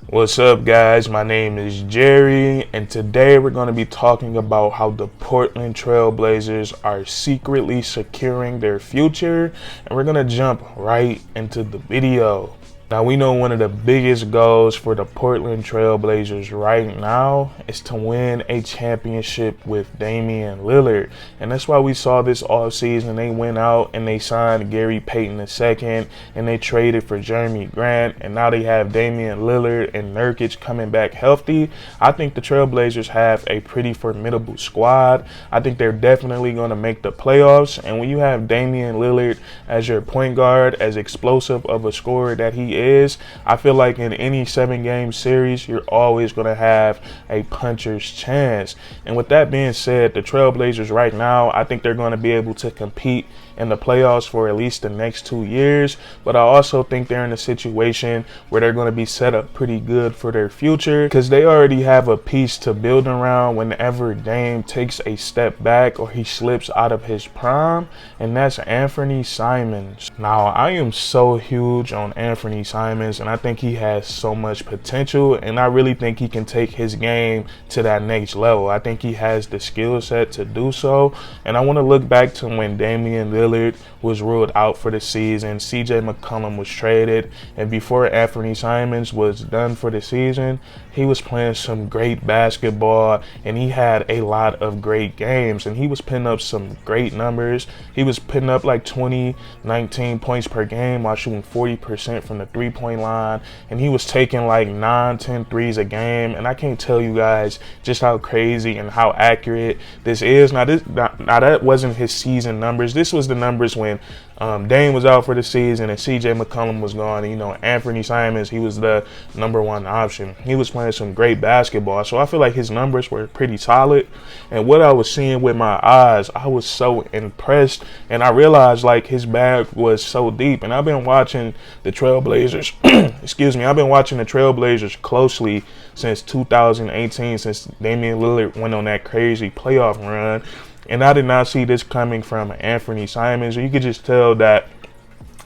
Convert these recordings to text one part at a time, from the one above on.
What's up, guys? My name is Jerry, and today we're going to be talking about how the Portland Trail Blazers are secretly securing their future, and we're going to jump right into the video. Now, we know one of the biggest goals for the Portland Trail Blazers right now is to win a championship with Damian Lillard. And that's why we saw this offseason. They went out and they signed Gary Payton II, and they traded for Jeremy Grant. And now they have Damian Lillard and Nurkic coming back healthy. I think the Trail Blazers have a pretty formidable squad. I think they're definitely going to make the playoffs. And when you have Damian Lillard as your point guard, as explosive of a scorer that he is, I feel like in any 7-game series, you're always going to have a puncher's chance. And with that being said, the Trailblazers right now, I think they're going to be able to compete in the playoffs for at least the next 2 years. But I also think they're in a situation where they're going to be set up pretty good for their future, because they already have a piece to build around whenever Dame takes a step back or he slips out of his prime, and that's Anthony Simons. Now, I am so huge on Anthony Simons, and I think he has so much potential, and I really think he can take his game to that next level. I think he has the skill set to do so, and I want to look back to when Damian Lillard was ruled out for the season, CJ McCollum was traded, and before Anthony Simons was done for the season, he was playing some great basketball, and he had a lot of great games, and he was putting up some great numbers. He was putting up like 19 points per game while shooting 40% from the three-point line, and he was taking like 9-10 threes a game. And I can't tell you guys just how crazy and how accurate this is. Now that wasn't his season numbers. This was the numbers when Dame was out for the season and CJ McCollum was gone. And, Anthony Simons, he was the #1 option. He was playing some great basketball, so I feel like his numbers were pretty solid. And what I was seeing with my eyes, I was so impressed, and I realized like his bag was so deep. And I've been watching the Trailblazers I've been watching the Trailblazers closely since 2018, since Damian Lillard went on that crazy playoff run. And I did not see this coming from Anthony Simons. You could just tell that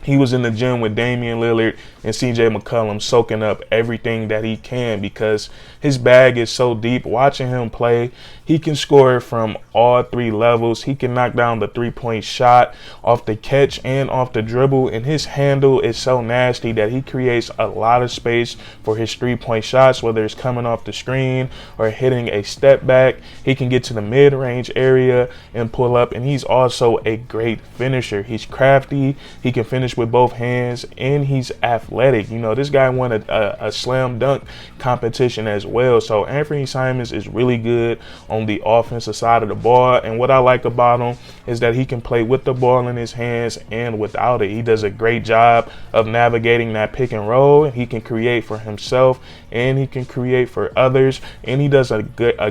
he was in the gym with Damian Lillard and CJ McCollum, soaking up everything that he can, because his bag is so deep. Watching him play, he can score from all 3 levels. He can knock down the 3-point shot off the catch and off the dribble, and his handle is so nasty that he creates a lot of space for his 3-point shots, whether it's coming off the screen or hitting a step back. He can get to the mid-range area and pull up, and he's also a great finisher. He's crafty. He can finish with both hands, and he's athletic. This guy won a slam dunk competition as well. So Anthony Simons is really good on the offensive side of the ball, and what I like about him is that he can play with the ball in his hands and without it. He does a great job of navigating that pick and roll, and he can create for himself and he can create for others, and he does a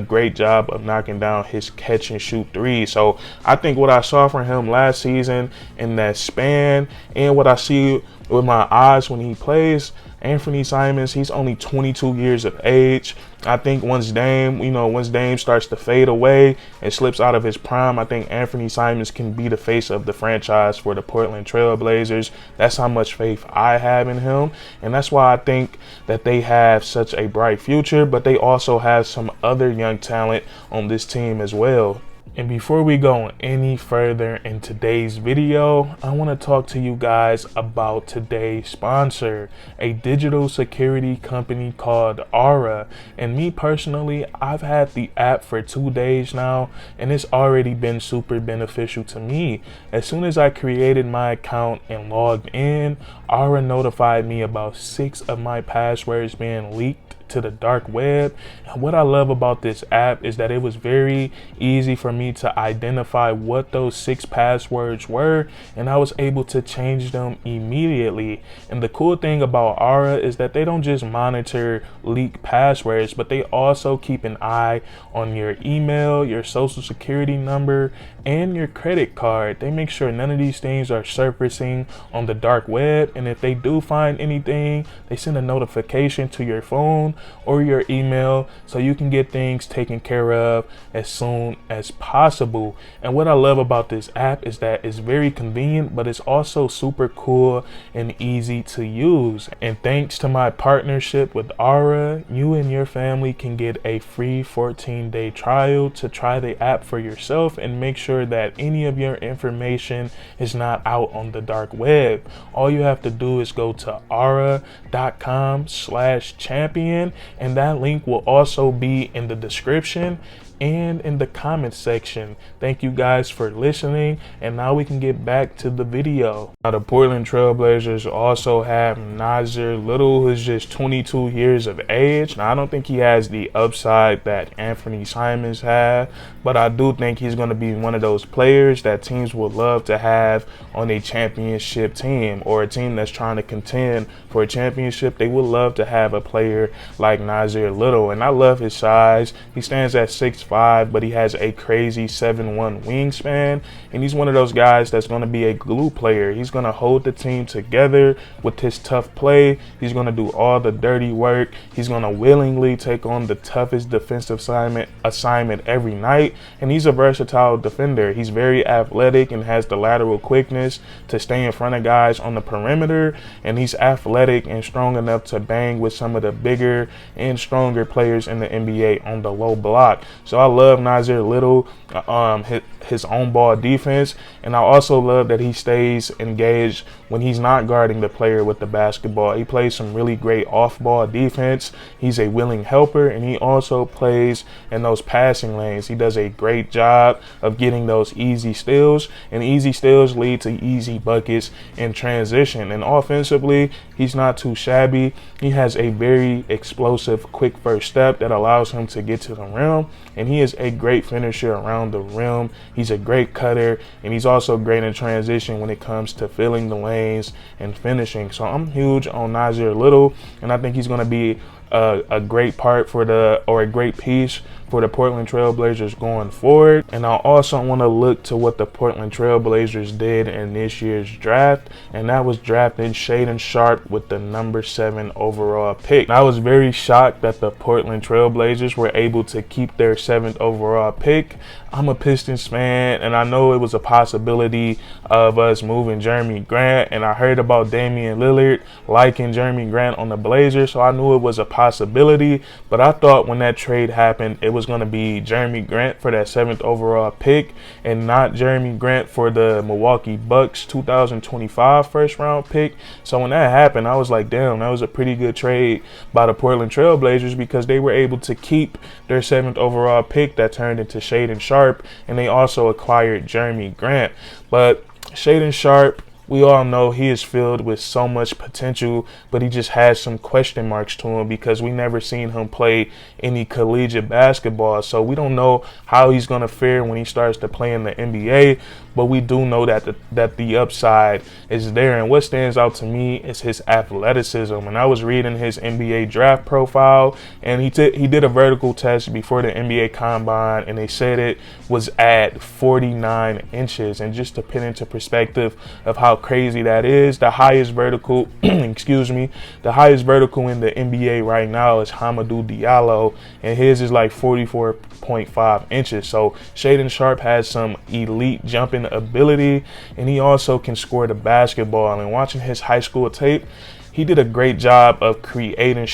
great job of knocking down his catch and shoot threes. So I think what I saw from him last season in that span, and what I see with my eyes when he plays, Anthony Simons, he's only 22 years of age. I think once Dame starts to fade away and slips out of his prime, I think Anthony Simons can be the face of the franchise for the Portland Trail Blazers. That's how much faith I have in him, and that's why I think that they have such a bright future, but they also have some other young talent on this team as well. And before we go any further in today's video, I want to talk to you guys about today's sponsor, a digital security company called Aura. And me personally, I've had the app for 2 days now, and it's already been super beneficial to me. As soon as I created my account and logged in, Aura notified me about 6 of my passwords being leaked to the dark web. And what I love about this app is that it was very easy for me to identify what those 6 passwords were, and I was able to change them immediately. And the cool thing about Aura is that they don't just monitor leaked passwords, but they also keep an eye on your email, your social security number, and your credit card. They make sure none of these things are surfacing on the dark web, and if they do find anything, they send a notification to your phone or your email so you can get things taken care of as soon as possible. And what I love about this app is that it's very convenient, but it's also super cool and easy to use. And thanks to my partnership with Aura, you and your family can get a free 14-day trial to try the app for yourself and make sure that any of your information is not out on the dark web. All you have to do is go to aura.com/champion, and that link will also be in the description and in the comments section. Thank you guys for listening, and now we can get back to the video. Now, the Portland Trailblazers also have Nasir Little, who's just 22 years of age. Now, I don't think he has the upside that Anthony Simons had, but I do think he's going to be one of those players that teams would love to have on a championship team, or a team that's trying to contend for a championship. They would love to have a player like Nasir Little, and I love his size. He stands at 6'5", but he has a crazy 7'1" wingspan, and he's one of those guys that's going to be a glue player. He's going to hold the team together with his tough play. He's going to do all the dirty work. He's going to willingly take on the toughest defensive assignment every night, and he's a versatile defender. He's very athletic and has the lateral quickness to stay in front of guys on the perimeter, and he's athletic and strong enough to bang with some of the bigger and stronger players in the NBA on the low block. So I love Nasir Little, his own ball defense, and I also love that he stays engaged when he's not guarding the player with the basketball. He plays some really great off-ball defense. He's a willing helper, and he also plays in those passing lanes. He does a great job of getting those easy steals, and easy steals lead to easy buckets in transition. And offensively, he's not too shabby. He has a very explosive, quick first step that allows him to get to the rim, and he is a great finisher around the rim. He's a great cutter, and he's also great in transition when it comes to filling the lanes and finishing. So I'm huge on Nasir Little, and I think he's going to be a great part for a great piece for the Portland Trailblazers going forward. And I also want to look to what the Portland Trailblazers did in this year's draft, and that was drafting Shaedon Sharpe with the number 7 overall pick. And I was very shocked that the Portland Trailblazers were able to keep their 7th overall pick. I'm a Pistons fan, and I know it was a possibility of us moving Jeremy Grant, and I heard about Damian Lillard liking Jeremy Grant on the Blazers, so I knew it was a possibility. But I thought when that trade happened, it was going to be Jeremy Grant for that 7th overall pick and not Jeremy Grant for the Milwaukee Bucks 2025 first-round pick. So when that happened, I was like, damn, that was a pretty good trade by the Portland Trailblazers, because they were able to keep their 7th overall pick that turned into Shaedon Sharpe, and they also acquired Jeremy Grant. But Shaedon Sharpe, we all know he is filled with so much potential, but he just has some question marks to him because we never seen him play any collegiate basketball. So we don't know how he's going to fare when he starts to play in the NBA, but we do know that the upside is there. And what stands out to me is his athleticism. And I was reading his NBA draft profile, and he did a vertical test before the NBA Combine, and they said it was at 49 inches. And just to put into perspective of how crazy that is, the highest vertical the highest vertical in the NBA right now is Hamidou Diallo, and his is like 44.5 inches. So Shaedon Sharpe has some elite jumping ability, and he also can score the basketball. And watching his high school tape, he did a great job of creating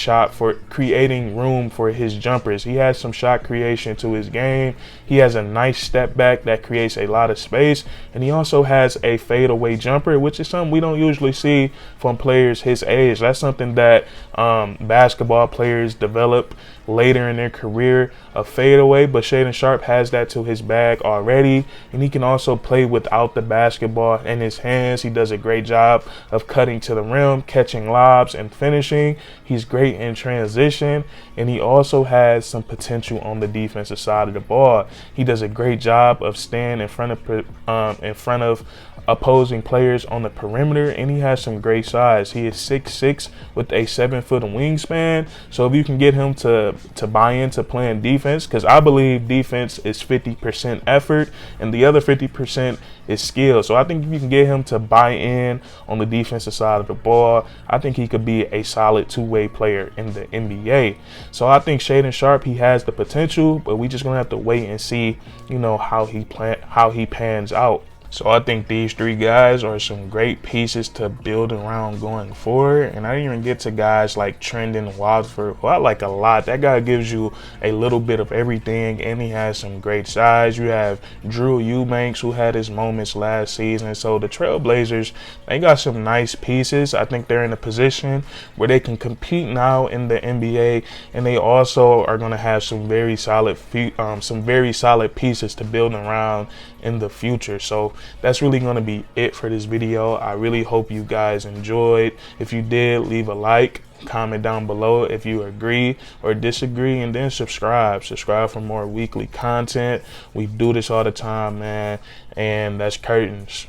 room for his jumpers. He has some shot creation to his game. He has a nice step back that creates a lot of space, and he also has a fadeaway jumper, which is something we don't usually see from players his age. That's something that basketball players develop later in their career, a fadeaway, but Shaedon Sharpe has that to his bag already, and he can also play without the basketball in his hands. He does a great job of cutting to the rim, catching lobs, and finishing. He's great in transition, and he also has some potential on the defensive side of the ball. He does a great job of staying in front of opposing players on the perimeter, and he has some great size. He is 6'6" with a 7-foot wingspan. So if you can get him to buy into playing defense, because I believe defense is 50% effort and the other 50% is skill. So I think if you can get him to buy in on the defensive side of the ball, I I think he could be a solid two-way player in the NBA. So I think Shaedon Sharpe, he has the potential, but we just gonna have to wait and see, you know, how he pans out. So I think these three guys are some great pieces to build around going forward. And I didn't even get to guys like Trendon Watford, who I like a lot. That guy gives you a little bit of everything, and he has some great size. You have Drew Eubanks, who had his moments last season. So the Trailblazers, they got some nice pieces. I think they're in a position where they can compete now in the NBA, and they also are going to have some very solid pieces to build around in the future. So that's really going to be it for this video. I really hope you guys enjoyed. If you did, leave a like, comment down below if you agree or disagree, and then subscribe for more weekly content. We do this all the time, man, and that's curtains.